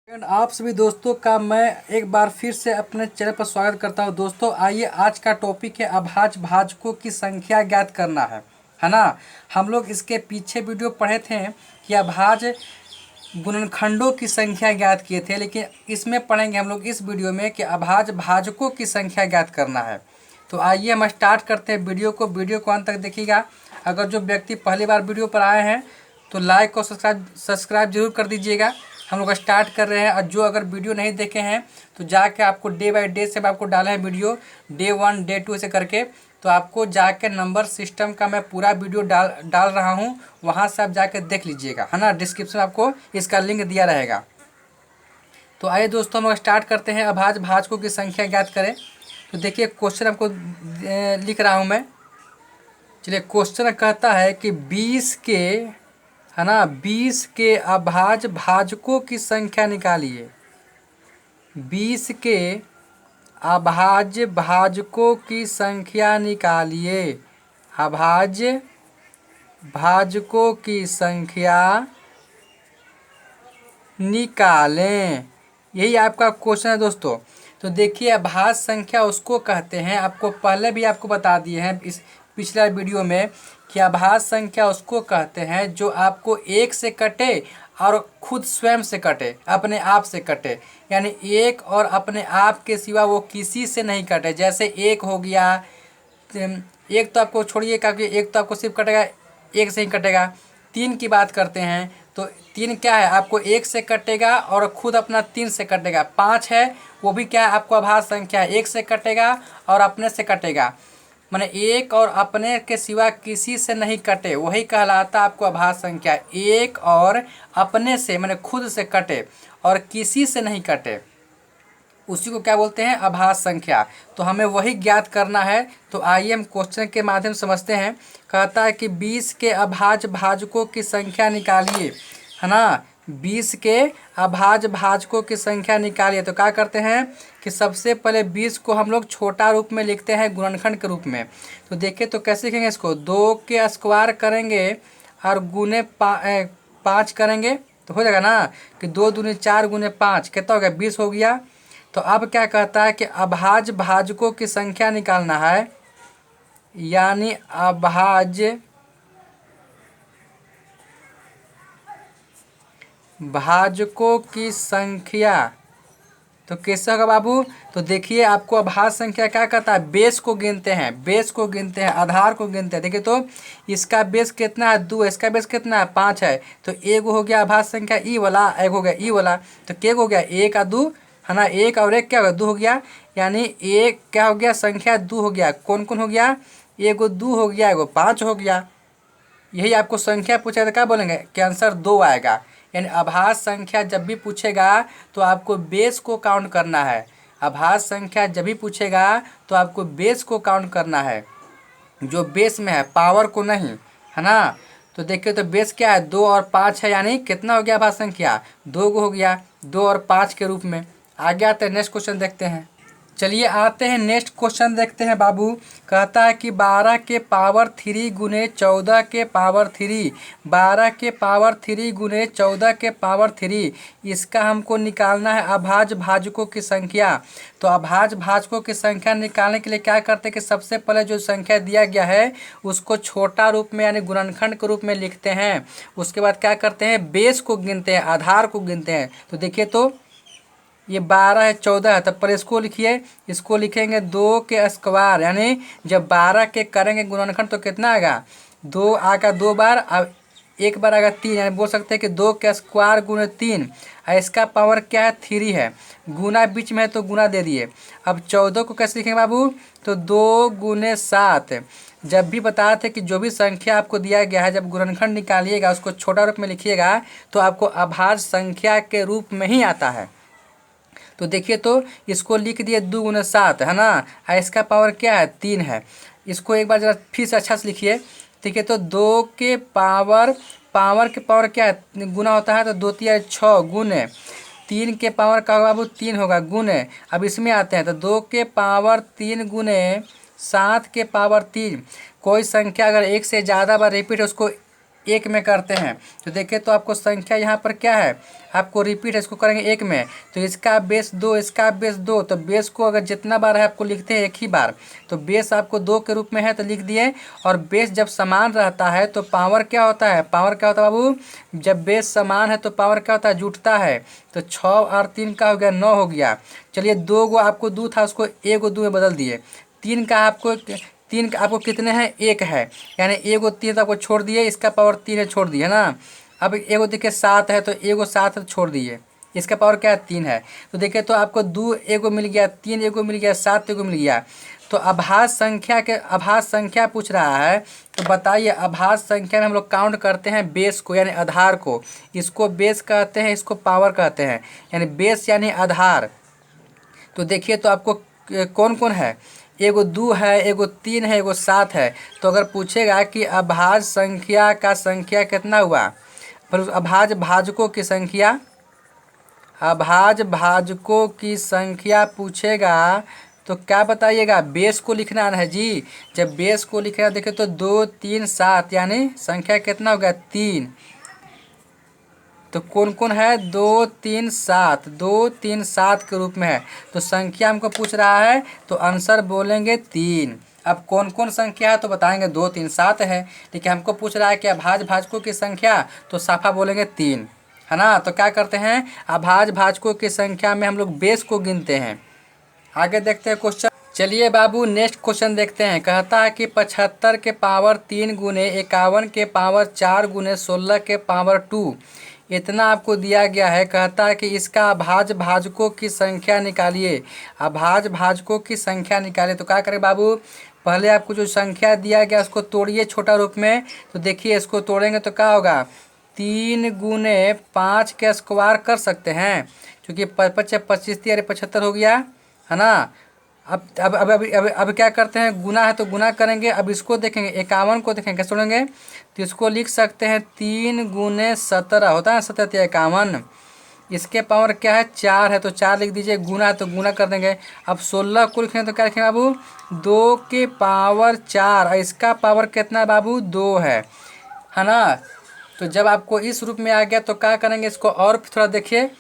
आप सभी दोस्तों का मैं एक बार फिर से अपने चैनल पर स्वागत करता हूं। दोस्तों आइए, आज का टॉपिक है अभाज्य भाजकों की संख्या ज्ञात करना है ना। हम लोग इसके पीछे वीडियो पढ़े थे कि अभाज्य गुणनखंडों की संख्या ज्ञात किए थे, लेकिन इसमें पढ़ेंगे हम लोग इस वीडियो में कि अभाज्य भाजकों की संख्या ज्ञात करना है। तो आइए हम स्टार्ट करते हैं वीडियो को अंत तक देखिएगा। अगर जो व्यक्ति पहली बार वीडियो पर आए हैं तो लाइक और सब्सक्राइब जरूर कर दीजिएगा। हम लोग स्टार्ट कर रहे हैं। और जो अगर वीडियो नहीं देखे हैं तो जाके आपको डे बाय डे से आपको डाला है वीडियो, डे 1 डे 2 ऐसे करके, तो आपको जाके नंबर सिस्टम का मैं पूरा वीडियो डाल रहा हूँ, वहाँ से आप जाके देख लीजिएगा, है ना। डिस्क्रिप्शन में आपको इसका लिंक दिया रहेगा। तो आइए दोस्तों हम लोग स्टार्ट करते हैं। अभाज्य भाजकों की संख्या ज्ञात करें। तो देखिए क्वेश्चन आपको लिख रहा हूँ मैं। चलिए, क्वेश्चन कहता है कि 20 के, है ना, 20 के अभाज्य भाजकों की संख्या निकालिए। 20 के अभाज्य भाजकों की संख्या निकालिए। अभाज्य भाजकों की संख्या निकालें, यही आपका क्वेश्चन है दोस्तों। तो देखिए, अभाज्य संख्या उसको कहते हैं, आपको पहले भी आपको बता दिए हैं इस पिछला वीडियो में कि अभाज्य संख्या उसको कहते हैं जो आपको एक से कटे और खुद स्वयं से कटे, अपने आप से कटे, यानी एक और अपने आप के सिवा वो किसी से नहीं कटे। जैसे एक हो गया, एक तो आपको छोड़िए, क्योंकि एक तो आपको सिर्फ कटेगा, एक से ही कटेगा। 3 की बात करते हैं तो 3 क्या है, आपको एक से कटेगा और खुद अपना 3 से कटेगा। 5 है, वो भी क्या है, आपको अभाज्य संख्या है, एक से कटेगा और अपने से कटेगा, माने एक और अपने के सिवा किसी से नहीं कटे, वही कहलाता आपको अभाज्य संख्या। एक और अपने से माने खुद से कटे और किसी से नहीं कटे, उसी को क्या बोलते हैं, अभाज्य संख्या। तो हमें वही ज्ञात करना है। तो आइए हम क्वेश्चन के माध्यम से समझते हैं। कहता है कि 20 के अभाज्य भाजकों की संख्या निकालिए, है ना। 20 के अभाज्य भाजकों की संख्या निकालिए। तो क्या करते हैं कि सबसे पहले 20 को हम लोग छोटा रूप में लिखते हैं, गुणनखंड के रूप में। तो देखिए तो कैसे लिखेंगे इसको, 2 के स्क्वायर करेंगे और गुने 5 करेंगे तो हो जाएगा ना कि 2 दूनी 4 गुने 5 कितना हो गया, 20 हो गया। तो अब क्या कहता है कि अभाज्य भाजकों की संख्या निकालना है, यानी अभाज्य भाजकों की संख्या। तो कैसे होगा बाबू, तो देखिए आपको अभाज्य संख्या क्या कहता है, बेस को गिनते हैं, बेस को गिनते हैं, आधार को गिनते हैं। देखिए तो इसका बेस कितना है, 2, इसका बेस कितना है, 5 है। तो एक हो गया अभाज्य संख्या ई वाला, एक हो गया ई वाला। तो क्या हो गया, 1 और 2, है ना, 1 और 1 क्या हो गया, 2 हो गया। यानी एक क्या हो गया, संख्या 2 हो गया। कौन कौन हो गया, एगो 2 हो गया, एगो 5 हो गया। यही आपको संख्या पूछेगा तो क्या बोलेंगे कि आंसर 2 आएगा। यानी अभाज्य संख्या जब भी पूछेगा तो आपको बेस को काउंट करना है। अभाज्य संख्या जब भी पूछेगा तो आपको बेस को काउंट करना है, जो बेस में है, पावर को नहीं, है ना। तो देखिए तो बेस क्या है, 2 और 5 है, यानी कितना हो गया अभाज्य संख्या, 2 हो गया, 2 और 5 के रूप में। आगे आते हैं, नेक्स्ट क्वेश्चन देखते हैं। चलिए आते हैं नेक्स्ट क्वेश्चन देखते हैं बाबू। कहता है कि 12 के पावर 3 गुने 14 के पावर 3, 12 के पावर 3 गुने 14 के पावर 3, इसका हमको निकालना है अभाज्य भाजकों की संख्या। तो अभाज्य भाजकों की संख्या निकालने के लिए क्या करते हैं कि सबसे पहले जो संख्या दिया गया है उसको छोटा रूप में यानी गुणनखंड के रूप में लिखते हैं। उसके बाद क्या करते हैं, बेस को गिनते हैं, आधार को गिनते हैं। तो देखिए तो ये 12 है, 14 है, तब पर इसको लिखिए, इसको लिखेंगे 2 के स्क्वायर, यानी जब 12 के करेंगे गुणनखंड तो कितना आएगा, 2 आएगा 2 बार, अब एक बार आएगा 3, यानी बोल सकते हैं कि 2 के स्क्वायर गुने 3। और इसका पावर क्या है, 3 है, गुना बीच में है तो गुना दे दिए। अब 14 को कैसे लिखेंगे बाबू, तो 2 गुने 7। जब भी बताए थे कि जो भी संख्या आपको दिया गया है जब गुणनखंड निकालिएगा उसको छोटा रूप में लिखिएगा तो आपको अभाज्य संख्या के रूप में ही आता है। तो देखिए तो इसको लिख दिए 2 गुने 7, है ना, और इसका पावर क्या है, 3 है। इसको एक बार जरा फिर से अच्छा से लिखिए। ठीक है, तो 2 के पावर के पावर क्या है, गुना होता है, तो 2 तिया 6 गुने 3 के पावर का बाबू 3 होगा गुने। अब इसमें आते हैं तो 2 के पावर 3 गुने 7 के पावर 3। कोई संख्या अगर एक से ज़्यादा बार रिपीट है उसको एक में करते हैं। तो देखिए तो आपको संख्या यहाँ पर क्या है, आपको रिपीट है, इसको करेंगे एक में, तो इसका बेस 2, इसका बेस 2, तो बेस को अगर जितना बार है आपको लिखते हैं एक ही बार, तो बेस आपको 2 के रूप में है तो लिख दिए। और बेस जब समान रहता है तो पावर क्या होता है, पावर क्या होता है बाबू, जब बेस समान है तो पावर क्या होता है, जुटता है। तो 6 और 3 का हो गया 9 हो गया। चलिए 2 गो आपको दो था, उसको 1 गो 2 में बदल दिए। 3 का आपको, 3 का आपको कितने हैं, 1 है, यानी 1 गो 3 तो आपको छोड़ दिए, इसका पावर 3 है, छोड़ दिए ना। अब 1 गो देखिए 7 है, तो 1 गो 7 है तो छोड़ दिए, इसका पावर क्या है, 3 है। तो देखिए तो आपको 2 1 गो मिल गया, 3 1 गो मिल गया, 7 1 गो मिल गया। तो अभाज्य संख्या के, अभाज्य संख्या पूछ रहा है, तो बताइए अभाज्य संख्या में हम लोग काउंट करते हैं बेस को यानी आधार को। इसको बेस कहते हैं, इसको पावर कहते हैं, यानी बेस यानी आधार। तो देखिए तो आपको कौन कौन है, एगो 2 है, एगो 3 है, एगो 7 है। तो अगर पूछेगा कि अभाज्य संख्या का संख्या कितना हुआ, पर अभाज्य भाजकों की संख्या, अभाज्य भाजकों की संख्या पूछेगा तो क्या बताइएगा, बेस को लिखना है जी। जब बेस को लिखना देखे तो 2 3 7, यानी संख्या कितना हो गया, 3। तो कौन कौन है, 2 3 7, 2 3 7 के रूप में है। तो संख्या हमको पूछ रहा है तो आंसर बोलेंगे 3। अब कौन कौन संख्या है तो बताएंगे 2 3 7 है, लेकिन हमको पूछ रहा है कि अभाज्य भाजकों की संख्या, तो साफा बोलेंगे 3, है ना। तो क्या करते हैं, अभाज्य भाजकों की संख्या में हम लोग बेस को गिनते हैं। आगे देखते हैं क्वेश्चन। चलिए बाबू नेक्स्ट क्वेश्चन देखते हैं। कहता है कि 75 के पावर 3 गुने 51 के पावर 4 गुने 16 के पावर 2 इतना आपको दिया गया है। कहता है कि इसका अभाज्य भाजकों की संख्या निकालिए। अभाज्य भाजकों की संख्या निकालिए। तो क्या करें बाबू, पहले आपको जो संख्या दिया गया उसको तोड़िए छोटा रूप में। तो देखिए इसको तोड़ेंगे तो क्या होगा, 3 गुने 5 के स्क्वायर कर सकते हैं, क्योंकि 25 25 75 हो गया, है ना। अब क्या करते हैं, गुना है तो गुना करेंगे। अब इसको देखेंगे, 51 को देखेंगे कैसे तोड़ेंगे, तो इसको लिख सकते हैं 3 गुने 17 होता है 17 51। इसके पावर क्या है, 4 है, तो 4 लिख दीजिए। गुना है तो गुना कर देंगे। अब 16 को लिखेंगे तो क्या लिखेंगे बाबू, 2 के पावर 4, और इसका पावर कितना है बाबू, 2 है ना। तो जब आपको इस रूप में आ गया तो क्या करेंगे, इसको और थोड़ा देखिए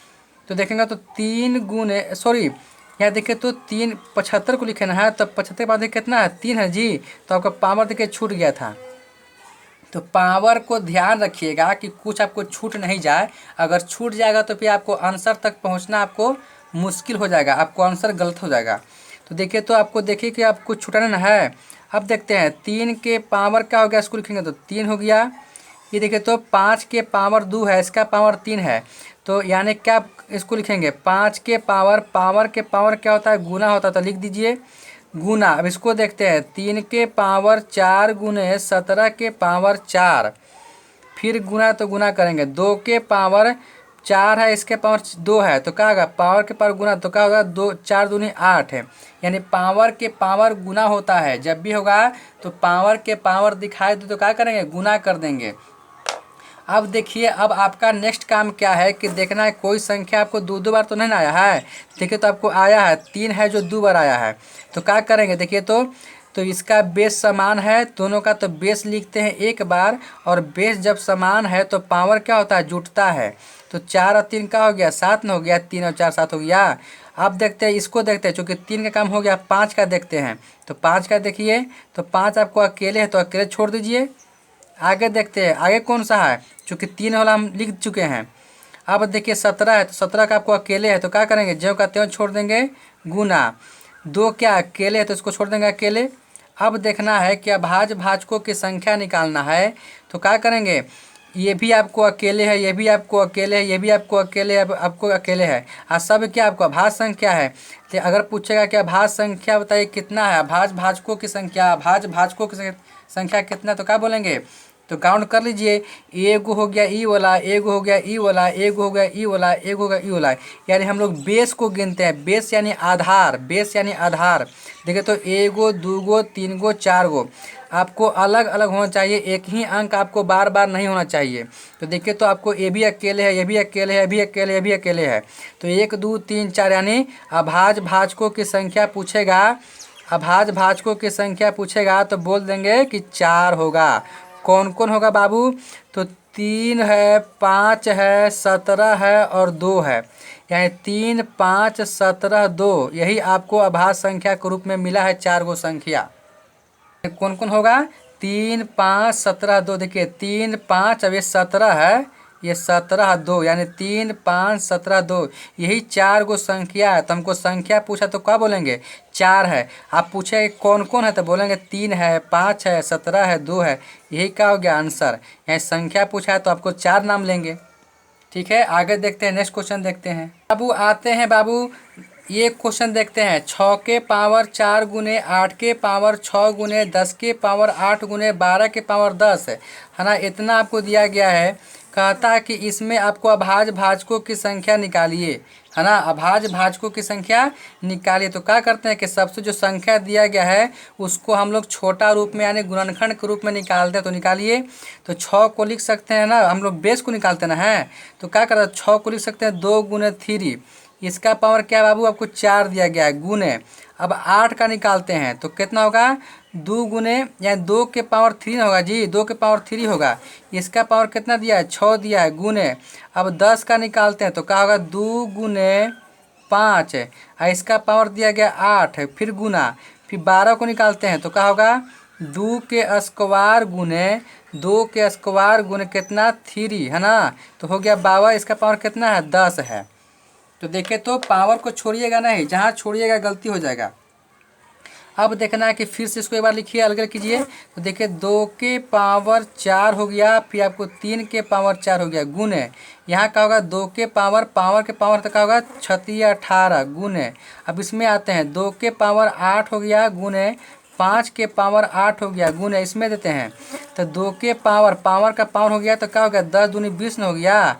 तो देखेंगे तो 3 गुने, सॉरी यहाँ देखिए तो 3 75 को लिखे ना है, तो 75 के बाद कितना है, 3 है जी। तो आपका पावर देखिए छूट गया था। तो पावर को ध्यान रखिएगा कि कुछ आपको छूट नहीं जाए। अगर छूट जाएगा तो फिर आपको आंसर तक पहुंचना आपको मुश्किल हो जाएगा, आपको आंसर गलत हो जाएगा। तो देखिए तो आपको देखिए कि आपको छूटना ना है। अब देखते हैं 3 के पावर क्या हो गया, इसको लिखेंगे तो 3 हो गया। ये देखिए तो 5 के पावर 2 है, इसका पावर 3 है, तो यानी क्या इसको लिखेंगे 5 के पावर, पावर के पावर क्या होता है, गुना होता है, तो लिख दीजिए गुना। अब इसको देखते हैं, 3 के पावर 4 गुने 17 के पावर 4, फिर गुना तो गुना करेंगे, 2 के पावर 4 है, इसके पावर 2 है, तो क्या होगा, पावर के पावर गुना, तो क्या होगा, 2 4 दूनी 8 है। यानी पावर के पावर गुना होता है, जब भी होगा तो पावर के पावर दिखाई दे तो क्या करेंगे, गुना कर देंगे। अब देखिए अब आपका नेक्स्ट काम क्या है कि देखना है कोई संख्या आपको 2 बार तो नहीं ना आया है। देखिए तो आपको आया है 3 है जो 2 बार आया है, तो क्या करेंगे, देखिए तो इसका बेस समान है दोनों का, तो बेस लिखते हैं एक बार, और बेस जब समान है तो पावर क्या होता है, जुटता है। तो 4 और 3 का हो गया 7 न हो गया, 3 और 4 7 हो गया। अब देखते हैं इसको, देखते हैं चूँकि 3 का काम हो गया, 5 का देखते हैं। तो 5 का देखिए तो 5 आपको अकेले है तो अकेले छोड़ दीजिए। आगे देखते हैं आगे कौन सा है, चूँकि 3 वाला हम लिख चुके हैं। अब देखिए 17 है, तो 17 का आपको अकेले है तो क्या करेंगे, ज्यों का त्यों छोड़ देंगे, गुना। 2 क्या अकेले है तो इसको छोड़ देंगे अकेले। अब देखना है कि अभाज्य भाजकों की संख्या निकालना है, तो क्या करेंगे, ये भी आपको अकेले है, ये भी आपको अकेले है, ये भी आपको अकेले है, आपको अकेले है, और सब क्या आपको अभाज्य संख्या है। तो अगर पूछेगा कि अभाज्य संख्या बताइए कितना है, अभाज्य भाजकों की संख्या, अभाज्य भाजकों की संख्या कितना, तो क्या बोलेंगे, तो काउंट कर लीजिए, एगो हो गया ई वाला, एगो हो गया ई वाला, एगो हो गया ई वाला, एगो हो गया ई वाला। यानी हम लोग बेस को गिनते हैं, बेस यानी आधार, बेस यानी आधार। देखिए तो एगो, 2 गो, 3 गो, 4 गो आपको अलग अलग होना चाहिए, एक ही अंक आपको बार बार नहीं होना चाहिए। तो देखिए तो आपको ये भी अकेले है, ये भी अकेले है, ये भी अकेले, ये भी अकेले है। तो 1 2 3 4 यानी अभाज्य भाजकों की संख्या पूछेगा, अभाज्य भाजकों की संख्या पूछेगा तो बोल देंगे कि 4 होगा। कौन कौन होगा बाबू? तो 3 है, 5 है, 17 है और 2 है। यानी 3, 5, 17, 2 यही आपको अभाज्य संख्या के रूप में मिला है 4 गो संख्या। कौन कौन होगा? 3, 5, 17, 2। देखिए 3, 5, अब ये 17 है, ये 17, 2 यानी 3, 5, 17, 2 यही 4 गो संख्या है। तो हमको संख्या पूछा तो क्या बोलेंगे? 4 है। आप पूछे कौन कौन है तो बोलेंगे 3 है, 5 है, 17 है, 2 है। यही क्या हो गया आंसर। यहाँ संख्या पूछा है तो आपको 4 नाम लेंगे। ठीक है, आगे देखते हैं, नेक्स्ट क्वेश्चन देखते हैं बाबू। आते हैं बाबू, ये क्वेश्चन देखते हैं। 6 के पावर 4 गुने 8 के पावर 6 गुने 10 के पावर 8 गुने 12 के पावर 10 है ना। इतना आपको दिया गया है। कहता है कि इसमें आपको अभाज्य भाजकों की संख्या निकालिए, है ना। अभाज्य भाजकों की संख्या निकालिए। तो क्या करते हैं कि सबसे जो संख्या दिया गया है उसको हम लोग छोटा रूप में यानी गुणनखंड के रूप में निकालते हैं। तो निकालिए। तो 6 को लिख सकते हैं ना, हम लोग बेस को निकालते ना है। तो क्या करते हैं, 6 को लिख सकते हैं 2 गुने 3। इसका पावर क्या है बाबू? आपको 4 दिया गया है गुने। अब 8 का निकालते हैं तो कितना होगा? 2 गुने यानी 2 के पावर 3 होगा जी, 2 के पावर 3 होगा। इसका पावर कितना दिया है? 6 दिया है गुने। अब 10 का निकालते हैं तो क्या होगा? 2 गुने 5 और इसका पावर दिया गया 8 है, फिर गुना। फिर 12 को निकालते हैं तो क्या होगा? 2 के स्क्वायर गुने 2 के स्क्वायर गुने कितना? 3, है ना। तो हो गया 52। इसका पावर कितना है? 10 है। तो देखें तो पावर को छोड़िएगा नहीं, जहाँ छोड़िएगा गलती हो जाएगा। अब देखना है कि फिर से इसको एक बार लिखिए, अलग अलग कीजिए। तो देखिए 2 के पावर 4 हो गया, फिर आपको 3 के पावर 4 हो गया गुने। यहाँ क्या होगा? 2 के पावर के पावर तक का होगा 36 18 गुने। अब इसमें आते हैं 2 के पावर 8 हो गया गुने, 5 के पावर 8 हो गया गुने। इसमें देते हैं तो 2 के पावर का पावर हो गया तो क्या हो गया? 10 दूनी 20 हो गया,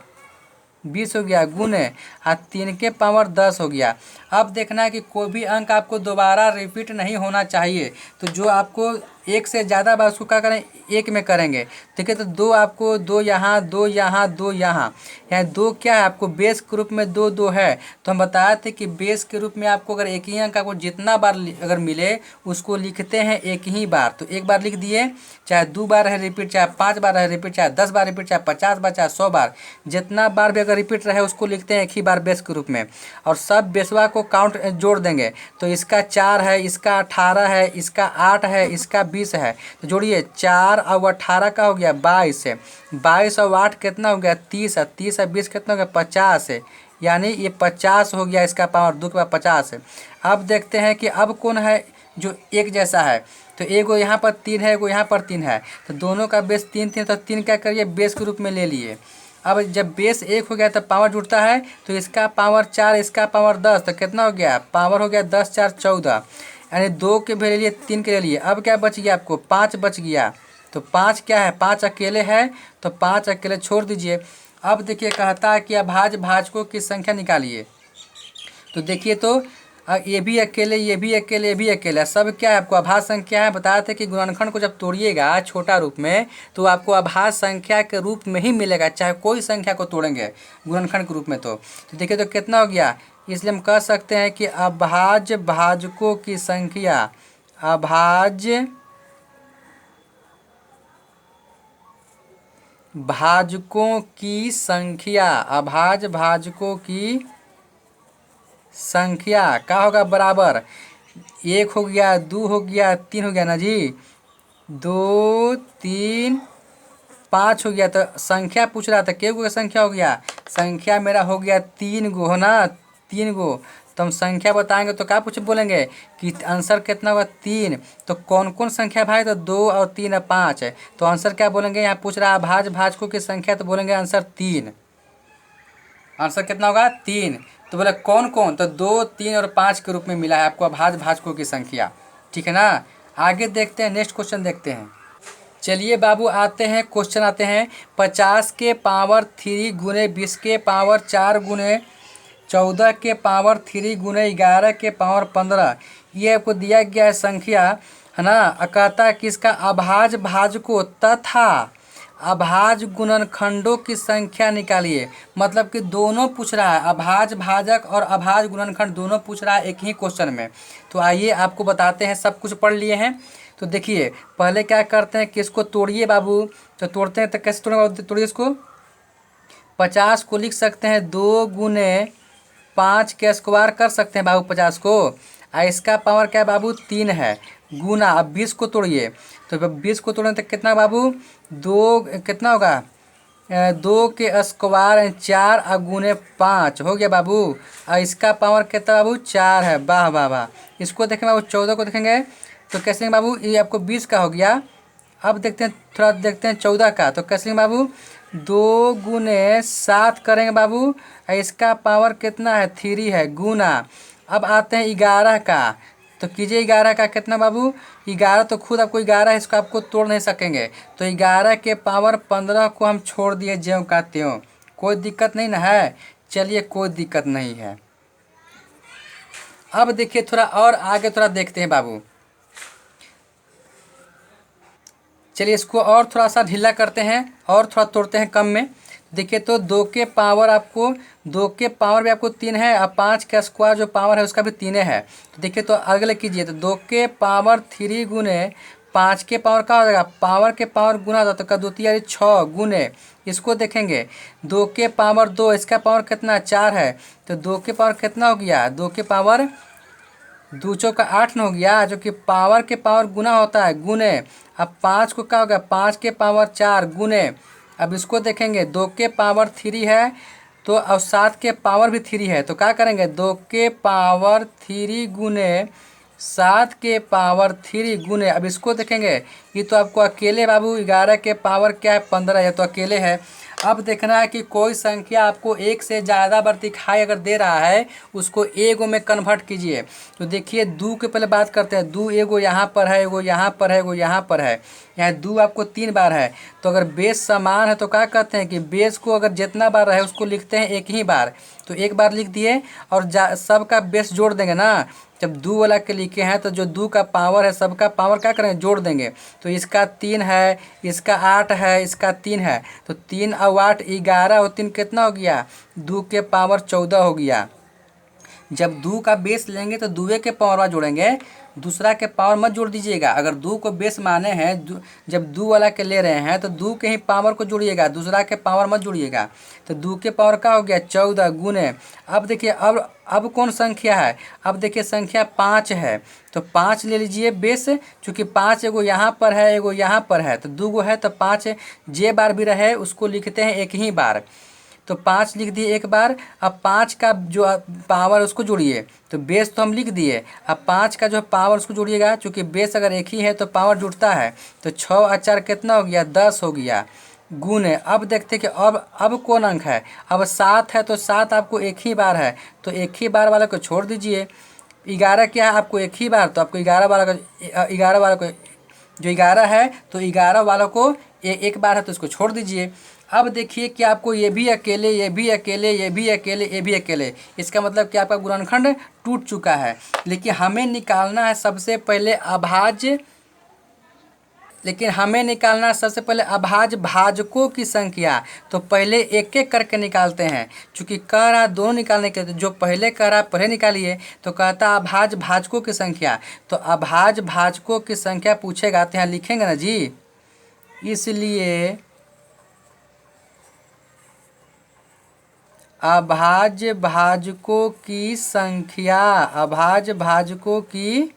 20 हो गया गुने। और 3 के पावर 10 हो गया। अब देखना है कि कोई भी अंक आपको दोबारा रिपीट नहीं होना चाहिए। तो जो आपको एक से ज़्यादा बार उसको क्या करें? एक में करेंगे। ठीक है, तो 2 आपको 2 यहाँ, 2 यहाँ, 2 यहाँ। यहाँ 2 क्या है? आपको बेस के रूप में 2 2 है। तो हम बताए थे कि बेस के रूप में आपको अगर एक ही अंक आपको जितना बार अगर मिले उसको लिखते हैं एक ही बार। तो एक बार लिख दिए, चाहे 2 बार है रिपीट, चाहे 5 बार है रिपीट, चाहे 10 बार रिपीट, चाहे 50 बार, चाहे 100 बार, जितना बार भी अगर रिपीट रहे उसको लिखते हैं एक ही बार बेस के रूप में। और सब बेसवा को काउंट जोड़ देंगे। तो इसका 4 है, इसका 18 है, इसका 8 है, इसका 20 है। तो जोड़िए 4 और 18 का हो गया 22 है। 22 और 8 कितना हो गया? 30 है। 30 और 20 कितना हो गया? 50 है। यानी ये 50 हो गया। इसका पावर 2 के पावर 50 है। अब देखते हैं कि अब कौन है जो एक जैसा है। तो एगो यहाँ पर 3 है, एगो यहाँ पर 3 है। तो दोनों का बेस 3 3, तो 3 क्या करिए? बेस के रूप में ले लिए। अब जब बेस 1 हो गया तो पावर जुड़ता है। तो इसका पावर 4, इसका पावर 10, तो कितना हो गया? पावर हो गया 10 4 14। यानी 2 के भी ले लिए, 3 के ले लिए। अब क्या बच गया आपको? 5 बच गया। तो 5 क्या है? 5 अकेले है, तो 5 अकेले छोड़ दीजिए। अब देखिए कहता है कि अभाज्य भाजकों की संख्या निकालिए। तो देखिए तो ये भी अकेले, ये भी अकेले, ये भी अकेले, सब क्या है? आपको अभाज्य संख्या है। बताया था कि गुणनखंड को जब तोड़िएगा छोटा रूप में तो आपको अभाज्य संख्या के रूप में ही मिलेगा, चाहे कोई संख्या को तोड़ेंगे गुणनखंड के रूप में। तो देखिए तो कितना हो गया? इसलिए हम कह सकते हैं कि अभाज्य भाजकों की संख्या, अभाज्य भाजकों की संख्या, अभाज्य भाजकों की संख्या क्या होगा? बराबर 1 हो गया, 2 हो गया, 3 हो गया ना जी। 2 3 5 हो गया। तो संख्या पूछ रहा था, के गो का संख्या हो गया? संख्या मेरा हो गया 3 गो, है ना, 3 गो। तो हम संख्या बताएंगे तो क्या पूछ बोलेंगे कि आंसर कितना होगा? 3। तो कौन कौन संख्या भाई? तो 2 और 3 और 5 है। तो आंसर क्या बोलेंगे? यहाँ पूछ रहा है अभाज्य भाजकों की संख्या, तो बोलेंगे आंसर 3। आंसर कितना होगा? 3। तो बोले कौन कौन? तो 2 3 और 5 के रूप में मिला है आपको अभाज्य भाजकों की संख्या। ठीक है ना। आगे देखते हैं, नेक्स्ट क्वेश्चन देखते हैं। चलिए बाबू आते हैं, क्वेश्चन आते हैं। 50 के पावर 3 गुने 20 के पावर 4 गुने 14 के पावर 3 गुने 11 के पावर 15, ये आपको दिया गया है संख्या, है ना। कहता है कि इसका अभाज्य भाजकों तथा अभाज्य गुणनखंडों की संख्या निकालिए। मतलब कि दोनों पूछ रहा है, अभाज्य भाजक और अभाज्य गुणनखंड दोनों पूछ रहा है एक ही क्वेश्चन में। तो आइए आपको बताते हैं, सब कुछ पढ़ लिए हैं। तो देखिए पहले क्या करते हैं कि इसको तोड़िए बाबू। तो तोड़ते हैं तो कैसे तोड़ेंगे बाबू, तोड़िए इसको। 50 को लिख सकते हैं 2 × 5 के स्क्वायर कर सकते हैं बाबू 50 को। इसका पावर क्या है बाबू 3 है गुना। अब 20 को तोड़िए। तो 20 को तोड़ें तो कितना बाबू, 2 कितना होगा, 2 के स्क्वायर 4 और गुने 5 हो गया बाबू। और इसका पावर कितना बाबू 4 है। वाह वाह वाह। इसको देखें बाबू 14 को देखेंगे तो कैसे बाबू, ये आपको 20 का हो गया। अब देखते हैं, थोड़ा देखते हैं 14 का। तो कैसे बाबू 2 × 7 करेंगे बाबू। इसका पावर कितना है 3 है गुना। अब आते हैं 11 का। तो कीजिए 11 का कितना बाबू, 11 तो खुद आपको 11 है, इसको आपको तोड़ नहीं सकेंगे। तो 11 के पावर 15 को हम छोड़ दिए ज्यों का त्यों। कोई दिक्कत नहीं ना है। चलिए कोई दिक्कत नहीं है। अब देखिए थोड़ा और आगे थोड़ा देखते हैं बाबू। चलिए इसको और थोड़ा सा ढीला करते हैं और थोड़ा तोड़ते हैं कम में। देखिए तो 2 के पावर आपको, 2 के पावर भी आपको 3 है और 5 का स्क्वायर जो पावर है उसका भी 3 है। तो देखिए तो अगले कीजिए तो 2 के पावर 3 गुने 5 के पावर का हो जाएगा, पावर के पावर गुना होता तो का 2 3 6 गुने। इसको देखेंगे 2 के पावर 2, इसका पावर कितना 4 है। तो 2 के पावर कितना हो गया, 2 के पावर 2 चौका 8 न हो गया, जो कि पावर के पावर गुना होता है गुने। अब 5 को क्या होगा, 5 के पावर 4 गुने। अब इसको देखेंगे 2 के पावर 3 है तो अब 7 के पावर भी 3 है। तो क्या करेंगे 2 के पावर 3 गुने 7 के पावर 3 गुने। अब इसको देखेंगे, ये तो आपको अकेले बाबू 11 के पावर क्या है 15 है, तो अकेले है। अब देखना है कि कोई संख्या आपको एक से ज़्यादा बार दिखाई अगर दे रहा है उसको एगो में कन्वर्ट कीजिए। तो देखिए 2 के पहले बात करते हैं। 2 एगो यहाँ पर है, एगो यहाँ पर है, एगो यहाँ पर है। यहाँ 2 आपको 3 बार है। तो अगर बेस समान है तो क्या कहते हैं कि बेस को अगर जितना बार है उसको लिखते हैं एक ही बार। तो एक बार लिख दिए और सबका बेस जोड़ देंगे ना। जब 2 वाला के लिखे हैं तो जो 2 का पावर है सबका पावर क्या करेंगे जोड़ देंगे। तो इसका 3 है, इसका 8 है, इसका 3 है। तो 3 और 8 11 और 3 कितना हो गया, 2 के पावर 14 हो गया। जब 2 का बेस लेंगे तो 2 के पावर वाला जोड़ेंगे, दूसरा के पावर मत जोड़ दीजिएगा। अगर 2 को बेस माने हैं, जब 2 वाला के ले रहे हैं तो 2 के ही पावर को जोड़िएगा, दूसरा के पावर मत जोड़िएगा। तो 2 के पावर का हो गया 14 गुने। अब देखिए अब कौन संख्या है, अब देखिए संख्या 5 है। तो 5 ले लीजिए बेस, चूँकि 5 एगो यहाँ पर है, एगो यहाँ पर है, तो 2 गो है तो 5 जे बार भी रहे उसको लिखते हैं एक ही बार। तो 5 लिख दिए एक बार। अब 5 का जो पावर उसको जोड़िए। तो बेस तो हम लिख दिए, अब 5 का जो पावर उसको जोड़िएगा, चूँकि बेस अगर एक ही है तो पावर जुड़ता है। तो 6 और 4 कितना हो गया, 10 हो गया गुने। अब देखते कि अब कौन अंक है। अब 7 है तो 7 आपको एक ही बार है, तो एक ही बार वाले को छोड़ दीजिए। 11 क्या है आपको एक ही बार, तो आपको 11 वाला को 11 वाला को जो 11 है तो 11 वालों को एक बार है तो इसको छोड़ दीजिए। अब देखिए कि आपको ये भी अकेले, ये भी अकेले, ये भी अकेले, ये भी अकेले, इसका मतलब कि आपका गुणनखंड टूट चुका है। लेकिन हमें निकालना है सबसे पहले अभाज्य, लेकिन हमें निकालना है सबसे पहले अभाज्य भाजकों की संख्या। तो पहले एक एक करके निकालते हैं, चूँकि कह रहा दोनों निकालने के, जो पहले कह रहा पहले निकालिए। तो कहता अभाज्य भाजकों की संख्या। तो अभाज्य भाजकों की संख्या पूछेगा तो यहाँ लिखेंगे ना जी। इसलिए अभाज्य भाजकों की संख्या, अभाज्य भाजकों की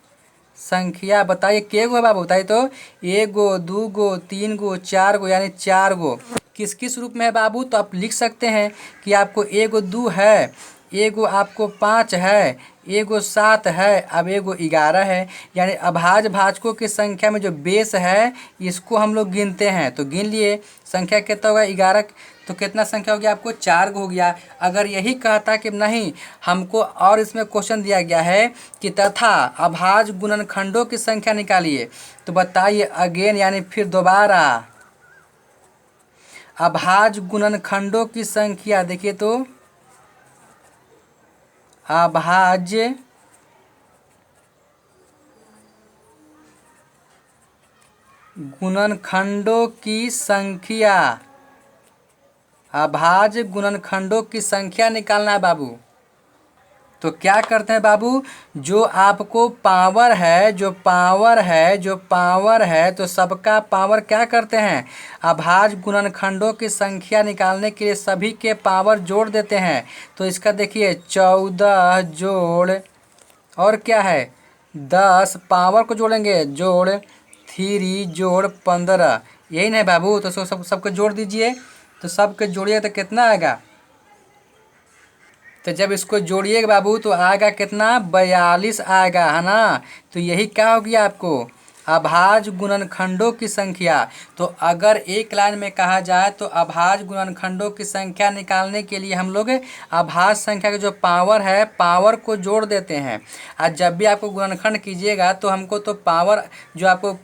संख्या बताइए के गो है बाबू, बताइए तो। 1 गो, 2 गो, 3 गो, 4 गो, यानी 4 गो। किस किस रूप में है बाबू, तो आप लिख सकते हैं कि आपको 1 गो 2 है, 1 गो आपको 5 है, 1 गो 7 है, अब 1 गो 11 है। यानी अभाज्य भाजकों की संख्या में जो बेस है इसको हम लोग गिनते हैं। तो गिन लिए संख्या कितना होगा 11। तो कितना संख्या हो गया आपको 4 हो गया। अगर यही कहता कि नहीं हमको और इसमें क्वेश्चन दिया गया है कि तथा अभाज्य गुणनखंडों की संख्या निकालिए, तो बताइए अगेन यानी फिर दोबारा अभाज्य गुणनखंडों की संख्या। देखिए तो अभाज्य गुणनखंडों की संख्या, अभाज्य गुणनखंडों की संख्या निकालना है बाबू। तो क्या करते हैं बाबू, जो आपको पावर है, तो सबका पावर क्या करते हैं, अभाज्य गुणनखंडों की संख्या निकालने के लिए सभी के पावर जोड़ देते हैं। तो इसका देखिए 14 जोड़ और क्या है 10 पावर को जोड़ेंगे, जोड़ 3 जोड़ 15, यही नहीं बाबू। तो सबको जोड़ दीजिए, तो सबके जोड़िए तो कितना आएगा, तो जब इसको जोड़िएगा बाबू तो आएगा कितना 42 आएगा, है ना। तो यही क्या हो गया आपको, अभाज्य गुणनखंडों की संख्या। तो अगर एक लाइन में कहा जाए तो अभाज्य गुणनखंडों की संख्या निकालने के लिए हम लोग अभाज्य संख्या के जो पावर है पावर को जोड़ देते हैं। आज जब भी आपको गुणनखंड कीजिएगा तो हमको तो पावर जो आपको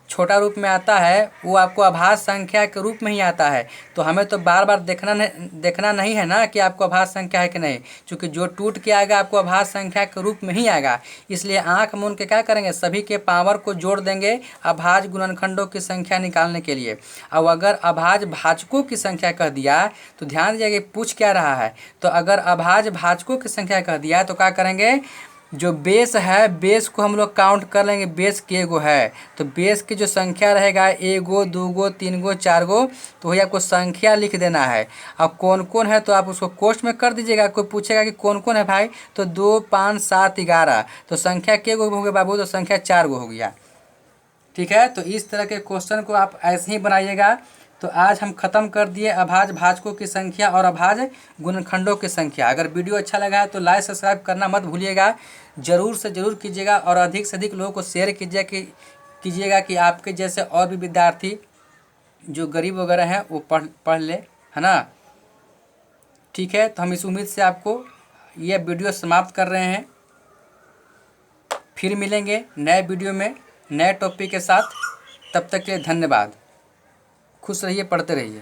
छोटा रूप में आता है वो आपको अभाज्य संख्या के रूप में ही आता है। तो हमें तो बार बार देखना नहीं है ना कि आपको अभाज्य संख्या है कि नहीं, क्योंकि जो टूट के आएगा आपको अभाज्य संख्या के रूप में ही आएगा। इसलिए आंख मूंद के क्या करेंगे, सभी के पावर को जोड़ देंगे अभाज्य गुणनखंडों की संख्या निकालने के लिए। अब अगर अभाज्य भाजकों की संख्या कह दिया तो ध्यान दीजिए कि पूछ क्या रहा है। तो अगर अभाज्य भाजकों की संख्या कह दिया तो क्या करेंगे, जो बेस है बेस को हम लोग काउंट कर लेंगे, बेस के गो है तो बेस की जो संख्या रहेगा 1 गो 2 गो 3 गो 4 गो, तो वही आपको संख्या लिख देना है। अब कौन कौन है तो आप उसको कोष्ठ में कर दीजिएगा। कोई पूछेगा कि कौन कौन है भाई, तो 2 5 7 11, तो संख्या के गो हो गया बाबू, तो संख्या 4 गो हो गया। ठीक है, तो इस तरह के क्वेश्चन को आप ऐसे ही बनाइएगा। तो आज हम खत्म कर दिए अभाज्य भाजकों की संख्या और अभाज्य गुणनखंडों की संख्या। अगर वीडियो अच्छा लगा है तो लाइक सब्सक्राइब करना मत भूलिएगा, ज़रूर से ज़रूर कीजिएगा और अधिक से अधिक लोगों को शेयर कीजिएगा कि आपके जैसे और भी विद्यार्थी जो गरीब वगैरह हैं वो पढ़ ले, है ना। ठीक है, तो हम इस उम्मीद से आपको यह वीडियो समाप्त कर रहे हैं। फिर मिलेंगे नए वीडियो में नए टॉपिक के साथ, तब तक के लिए धन्यवाद। खुश रहिए, पढ़ते रहिए।